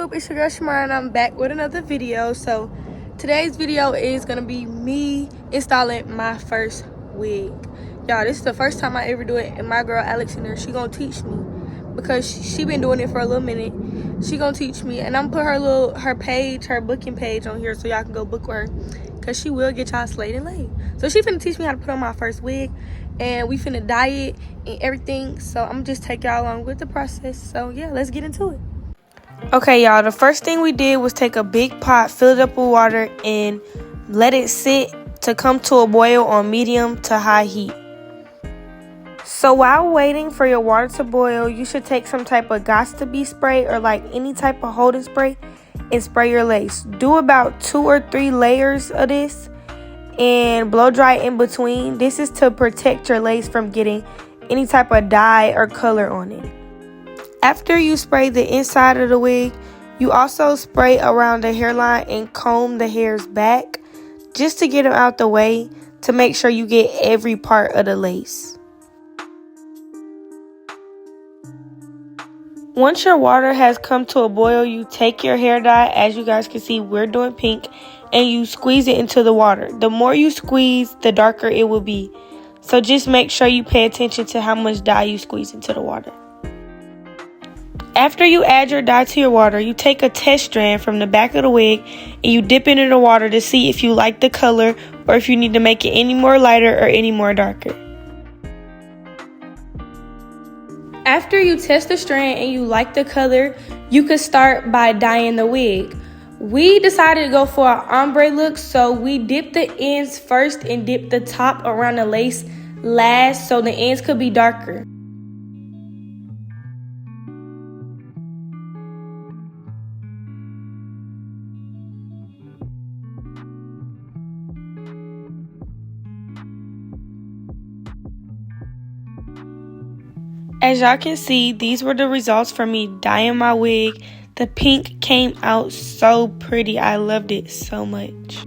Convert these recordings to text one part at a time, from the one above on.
YouTube, it's your girl Shamara and I'm back with another video. So today's video is gonna be me installing my first wig. Y'all, this is the first time I ever do it, and my girl Alex in there, she gonna teach me because she been doing it for a little minute. She gonna teach me, and I'm gonna put her booking page on here so y'all can go book her, because she will get y'all slayed and laid. So she finna teach me how to put on my first wig, and we finna dye it and everything. So I'm just take y'all along with the process. So yeah, let's get into it. Okay, y'all, the first thing we did was take a big pot, fill it up with water, and let it sit to come to a boil on medium to high heat. So while waiting for your water to boil, you should take some type of Got2b spray or like any type of holding spray and spray your lace. Do about 2 or 3 layers of this and blow dry in between. This is to protect your lace from getting any type of dye or color on it. After you spray the inside of the wig, you also spray around the hairline and comb the hairs back just to get them out the way to make sure you get every part of the lace. Once your water has come to a boil, you take your hair dye, as you guys can see we're doing pink, and you squeeze it into the water. The more you squeeze, the darker it will be. So just make sure you pay attention to how much dye you squeeze into the water. After you add your dye to your water, you take a test strand from the back of the wig and you dip it in the water to see if you like the color or if you need to make it any more lighter or any more darker. After you test the strand and you like the color, you could start by dyeing the wig. We decided to go for an ombre look, so we dipped the ends first and dipped the top around the lace last so the ends could be darker. As y'all can see, these were the results for me dyeing my wig. The pink came out so pretty. I loved it so much.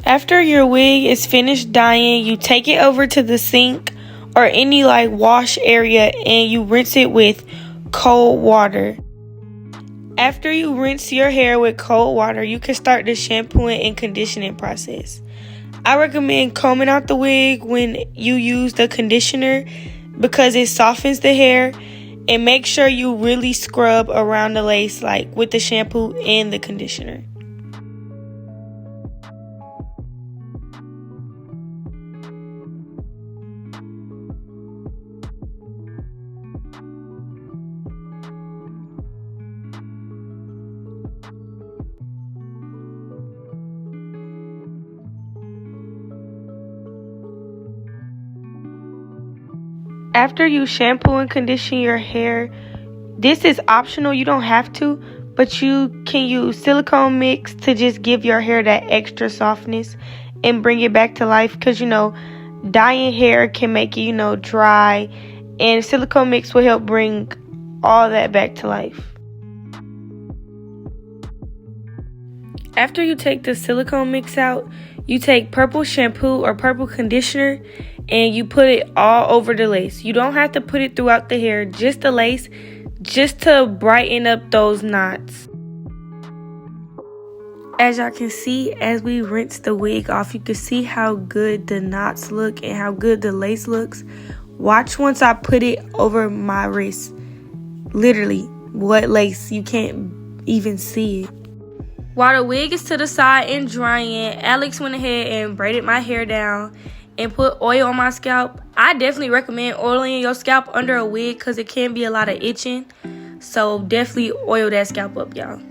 After your wig is finished dyeing, you take it over to the sink or any like wash area and you rinse it with cold water. After you rinse your hair with cold water, you can start the shampooing and conditioning process. I recommend combing out the wig when you use the conditioner because it softens the hair, and make sure you really scrub around the lace like with the shampoo and the conditioner. After you shampoo and condition your hair, this is optional, you don't have to, but you can use silicone mix to just give your hair that extra softness and bring it back to life, because dyeing hair can make it dry, and silicone mix will help bring all that back to life. After you take the silicone mix out, you take purple shampoo or purple conditioner and you put it all over the lace. You don't have to put it throughout the hair, just the lace, just to brighten up those knots. As y'all can see, as we rinse the wig off, you can see how good the knots look and how good the lace looks. Watch once I put it over my wrist. Literally, what lace? You can't even see it. While the wig is to the side and drying, Alex went ahead and braided my hair down and put oil on my scalp. I definitely recommend oiling your scalp under a wig because it can be a lot of itching. So definitely oil that scalp up, y'all.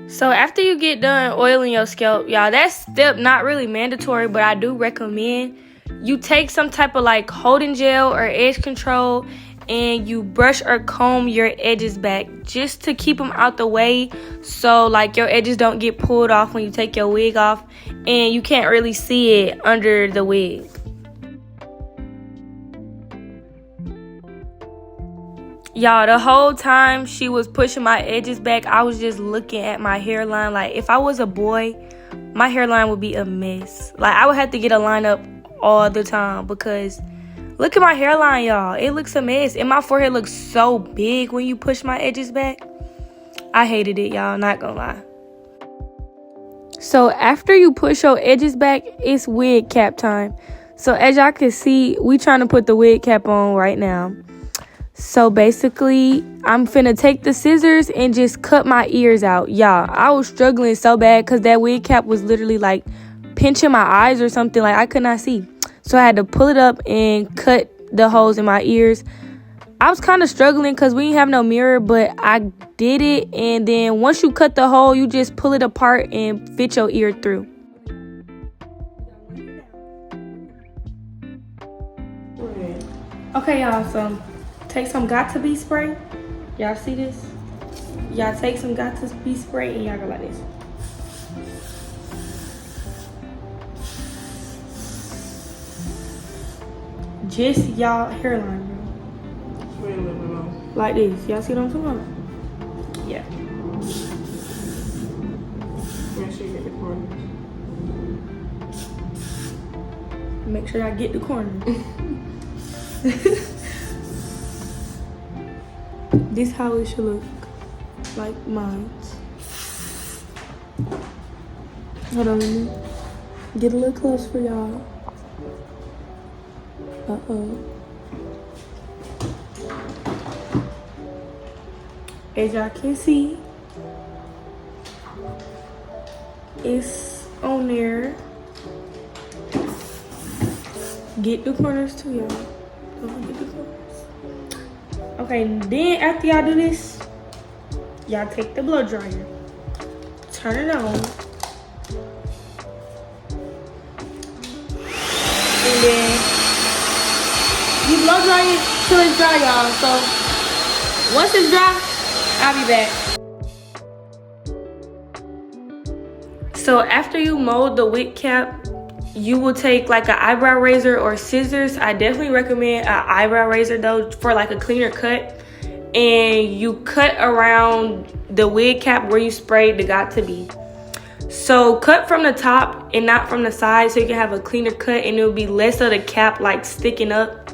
So after you get done oiling your scalp, y'all, that step not really mandatory, but I do recommend you take some type of like holding gel or edge control and you brush or comb your edges back just to keep them out the way, so like your edges don't get pulled off when you take your wig off and you can't really see it under the wig. Y'all, the whole time she was pushing my edges back, I was just looking at my hairline. Like, if I was a boy, my hairline would be a mess. Like, I would have to get a line up all the time because Look at my hairline, y'all. It looks a mess. And my forehead looks so big when you push my edges back. I hated it, y'all. Not gonna lie. So after you push your edges back, it's wig cap time. So as y'all can see, we trying to put the wig cap on right now. So basically, I'm finna take the scissors and just cut my ears out. Y'all, I was struggling so bad because that wig cap was literally like pinching my eyes or something. Like I could not see. So I had to pull it up and cut the holes in my ears. I was kind of struggling because we didn't have no mirror, but I did it. And then once you cut the hole, you just pull it apart and fit your ear through. Okay, y'all, so take some Got2b spray. Y'all see this? Y'all take some Got2b spray and y'all go like this. Just y'all hairline, bro. Like this. Y'all see what I'm talking about? Yeah. Make sure you get the corners. Make sure I get the corner. This how it should look. Like mine. Hold on, let me get a little close for y'all. Uh-oh. As y'all can see, it's on there. Get the corners too, y'all. Don't forget the corners. Okay, then after y'all do this, y'all take the blow dryer, turn it on, and then you blow dry it till it's dry, y'all. So once it's dry, I'll be back. So after you mold the wig cap, you will take like an eyebrow razor or scissors. I definitely recommend an eyebrow razor though for like a cleaner cut. And you cut around the wig cap where you sprayed the Got2b. So cut from the top and not from the side so you can have a cleaner cut and it'll be less of the cap like sticking up.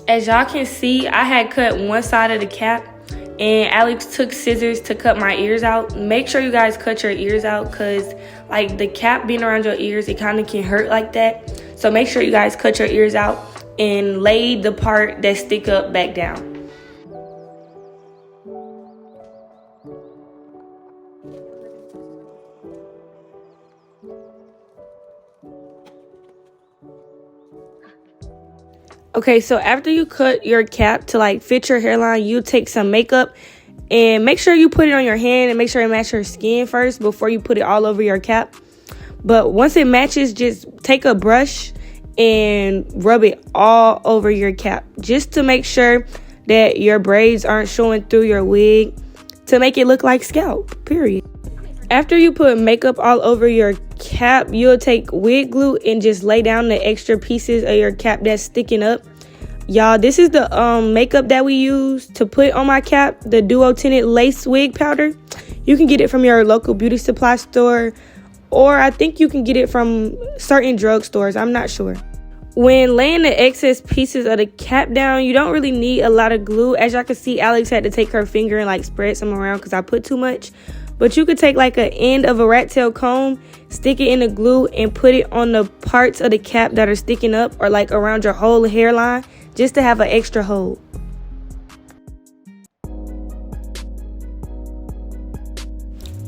As y'all can see, I had cut one side of the cap and Alex took scissors to cut my ears out. Make sure you guys cut your ears out because like the cap being around your ears, it kind of can hurt like that. So make sure you guys cut your ears out and lay the part that stick up back down. Okay, so after you cut your cap to like fit your hairline, you take some makeup and make sure you put it on your hand and make sure it matches your skin first before you put it all over your cap. But once it matches, just take a brush and rub it all over your cap just to make sure that your braids aren't showing through your wig to make it look like scalp, period. After you put makeup all over your cap, you'll take wig glue and just lay down the extra pieces of your cap that's sticking up. Y'all, this is the makeup that we use to put on my cap, the duo tinted lace wig powder. You can get it from your local beauty supply store, or I think you can get it from certain drugstores. I'm not sure. When laying the excess pieces of the cap down, you don't really need a lot of glue. As y'all can see, Alex had to take her finger and like spread some around because I put too much. But you could take like an end of a rat tail comb, stick it in the glue, and put it on the parts of the cap that are sticking up or like around your whole hairline just to have an extra hold.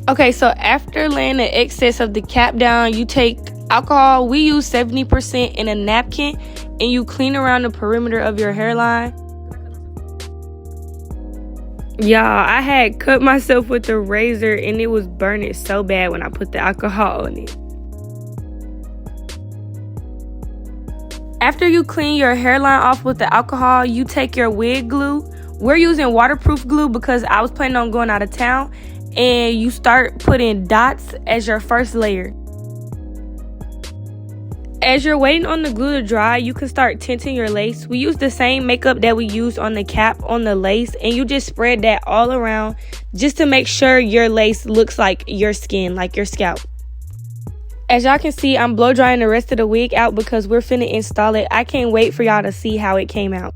Okay, so after laying the excess of the cap down, you take alcohol. We use 70% in a napkin, and you clean around the perimeter of your hairline. Y'all, I had cut myself with the razor and it was burning so bad when I put the alcohol on it. After you clean your hairline off with the alcohol, you take your wig glue. We're using waterproof glue because I was planning on going out of town, and you start putting dots as your first layer. As you're waiting on the glue to dry, you can start tinting your lace. We use the same makeup that we used on the cap on the lace, and you just spread that all around just to make sure your lace looks like your skin, like your scalp. As y'all can see, I'm blow drying the rest of the wig out because we're finna install it. I can't wait for y'all to see how it came out.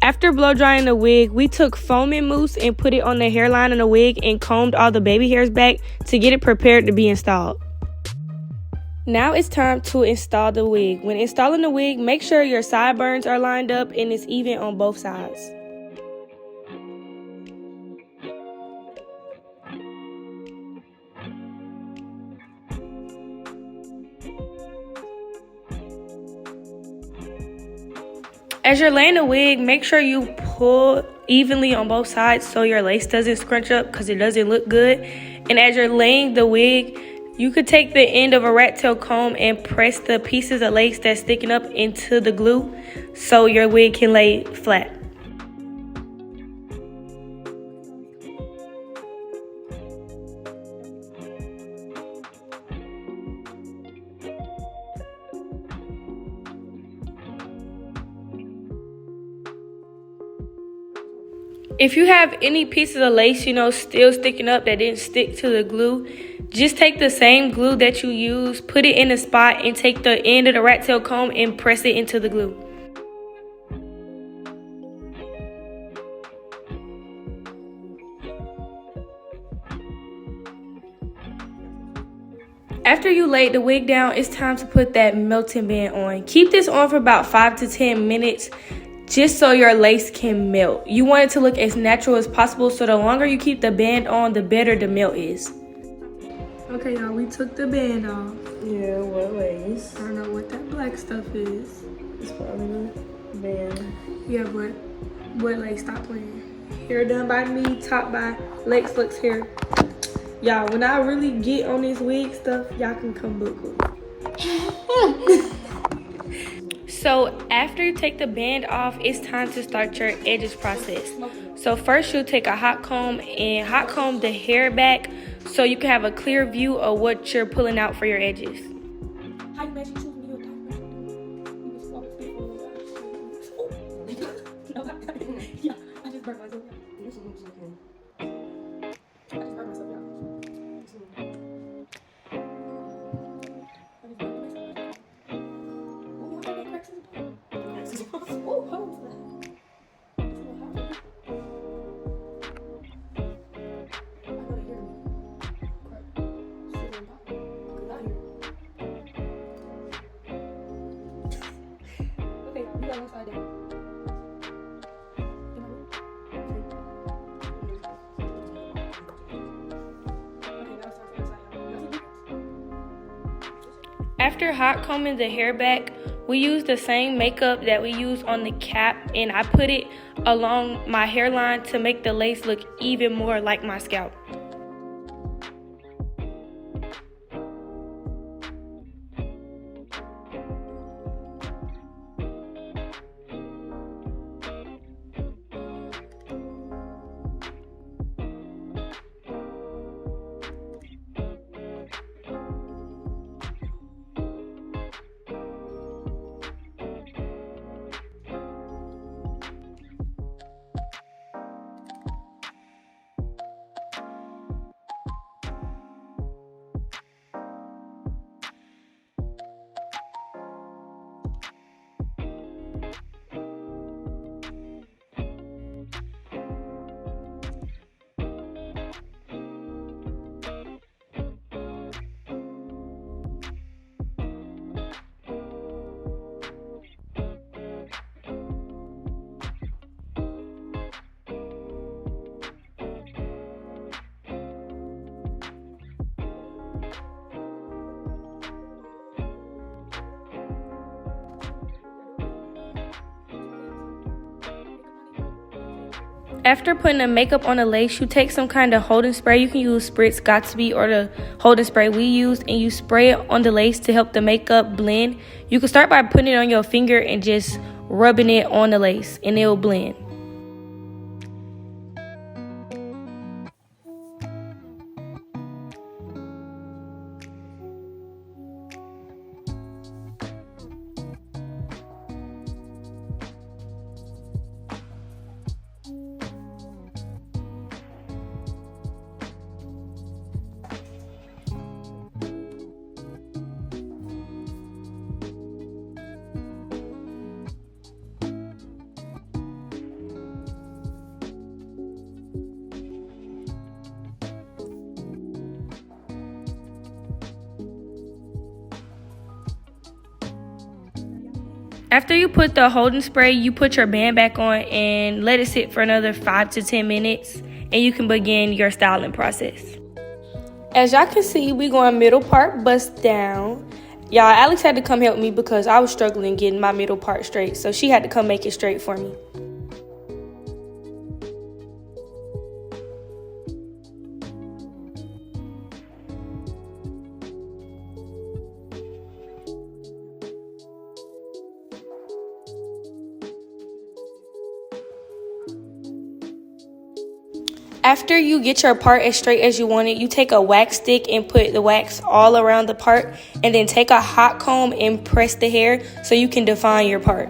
After blow drying the wig, we took foaming mousse and put it on the hairline of the wig and combed all the baby hairs back to get it prepared to be installed. Now it's time to install the wig. When installing the wig, make sure your sideburns are lined up and it's even on both sides. As you're laying the wig, make sure you pull evenly on both sides so your lace doesn't scrunch up because it doesn't look good. And as you're laying the wig, you could take the end of a rat tail comb and press the pieces of lace that's sticking up into the glue so your wig can lay flat. If you have any pieces of lace, still sticking up that didn't stick to the glue, just take the same glue that you used, put it in a spot, and take the end of the rat tail comb and press it into the glue. After you laid the wig down, it's time to put that melting band on. Keep this on for about 5 to 10 minutes. Just so your lace can melt. You want it to look as natural as possible, so the longer you keep the band on, the better the melt is. Okay, y'all, we took the band off. Yeah, what lace? I don't know what that black stuff is. It's probably the band. Yeah, but what lace? Stop playing. Hair done by me, top by lexluxhair. Y'all, when I really get on this wig stuff, y'all can come book me. So after you take the band off, it's time to start your edges process. So first you'll take a hot comb and hot comb the hair back so you can have a clear view of what you're pulling out for your edges. After hot combing the hair back, we use the same makeup that we used on the cap, and I put it along my hairline to make the lace look even more like my scalp. After putting the makeup on the lace, you take some kind of holding spray. You can use Spritz, Got2b, or the holding spray we used, and you spray it on the lace to help the makeup blend. You can start by putting it on your finger and just rubbing it on the lace, and it will blend. After you put the holding spray, you put your band back on and let it sit for another 5 to 10 minutes, and you can begin your styling process. As y'all can see, we going middle part bust down. Y'all, Alex had to come help me because I was struggling getting my middle part straight, so she had to come make it straight for me. After you get your part as straight as you want it, you take a wax stick and put the wax all around the part, and then take a hot comb and press the hair so you can define your part.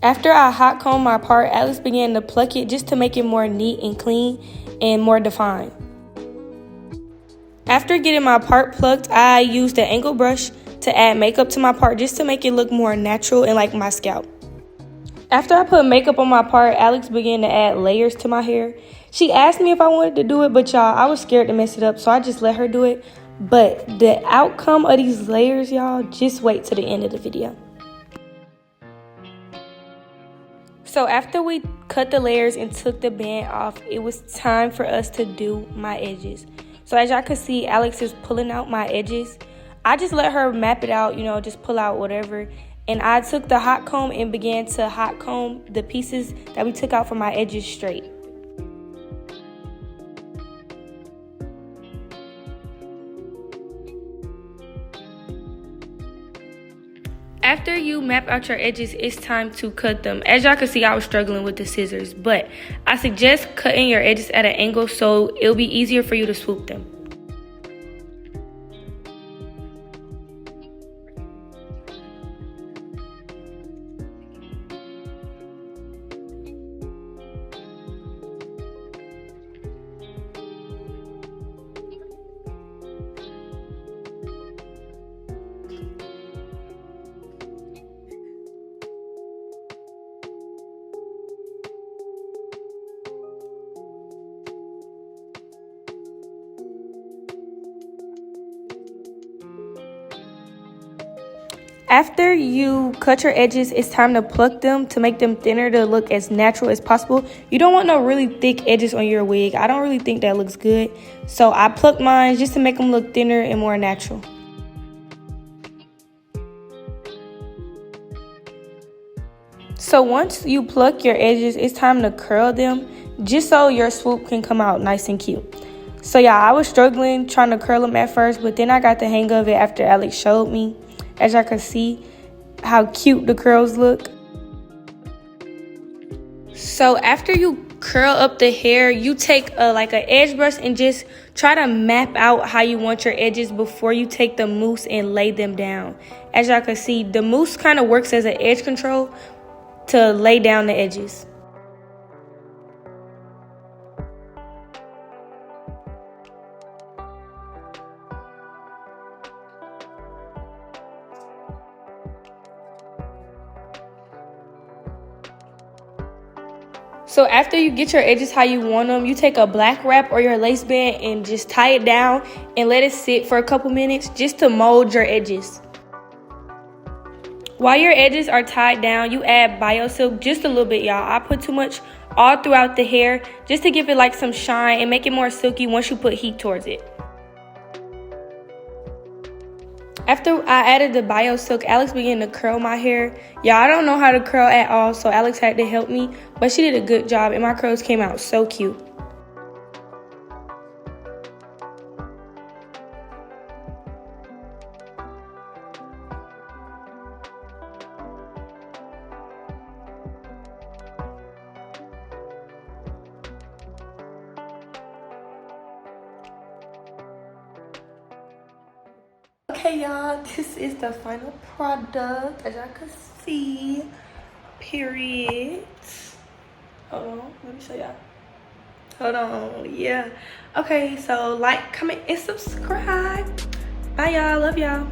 After I hot combed my part, Alex began to pluck it just to make it more neat and clean and more defined. After getting my part plucked, I used the angle brush to add makeup to my part just to make it look more natural and like my scalp. After I put makeup on my part, Alex began to add layers to my hair. She asked me if I wanted to do it, but y'all, I was scared to mess it up, so I just let her do it. But the outcome of these layers, y'all, just wait till the end of the video. So after we cut the layers and took the band off, it was time for us to do my edges. So as y'all can see, Alex is pulling out my edges. I just let her map it out, just pull out whatever. And I took the hot comb and began to hot comb the pieces that we took out from my edges straight. After you map out your edges, it's time to cut them. As y'all can see, I was struggling with the scissors, but I suggest cutting your edges at an angle so it'll be easier for you to swoop them. After you cut your edges, it's time to pluck them to make them thinner to look as natural as possible. You don't want no really thick edges on your wig. I don't really think that looks good. So I plucked mine just to make them look thinner and more natural. So once you pluck your edges, it's time to curl them just so your swoop can come out nice and cute. So yeah, I was struggling trying to curl them at first, but then I got the hang of it after Alex showed me. As y'all can see how cute the curls look. So after you curl up the hair, you take like an edge brush and just try to map out how you want your edges before you take the mousse and lay them down. As y'all can see, the mousse kind of works as an edge control to lay down the edges. So after you get your edges how you want them, you take a black wrap or your lace band and just tie it down and let it sit for a couple minutes just to mold your edges. While your edges are tied down, you add BioSilk just a little bit, y'all. I put too much all throughout the hair just to give it like some shine and make it more silky once you put heat towards it. After I added the BioSilk, Alex began to curl my hair. Y'all, I don't know how to curl at all, so Alex had to help me, but she did a good job and my curls came out so cute. Okay, y'all, this is the final product, as y'all can see, period. Hold on, let me show y'all. Hold on, yeah. Okay, so like, comment, and subscribe. Bye, y'all, love y'all.